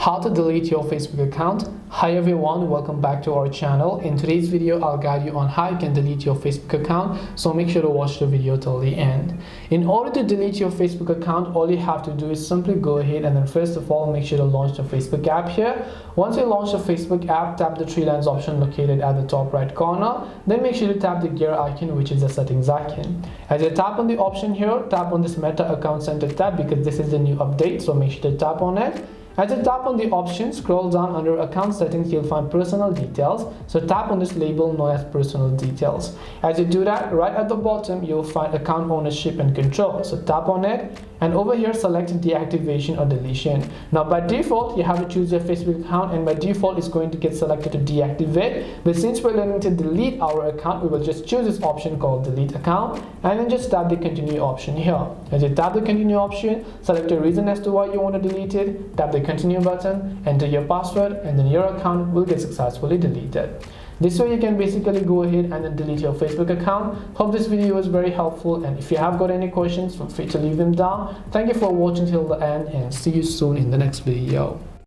How to delete your Facebook account. Hi everyone, welcome back to our channel. In today's video I'll guide you on how you can delete your Facebook account, so make sure to watch the video till the end. In order to delete your Facebook account, all you have to do is simply go ahead and then first of all make sure to launch the Facebook app here. Once you launch the Facebook app, tap the three lines option located at the top right corner, then make sure to tap the gear icon, which is the settings icon. As you tap on the option here, tap on this Meta Account Center tab because this is the new update, so make sure to tap on it. As you tap on the option, scroll down under account settings, you'll find personal details. So tap on this label known as personal details. As you do that, right at the bottom, you'll find account ownership and control. So tap on it, and over here select deactivation or deletion. Now by default, you have to choose your Facebook account, and by default it's going to get selected to deactivate. But since we're learning to delete our account, we will just choose this option called delete account, and then just tap the continue option here. As you tap the continue option, select a reason as to why you want to delete it, tap the continue button, enter your password, and then your account will get successfully deleted. This way you can basically go ahead and then delete your Facebook account. Hope this video was very helpful, and if you have got any questions, feel free to leave them down. Thank you for watching till the end, and see you soon in the next video.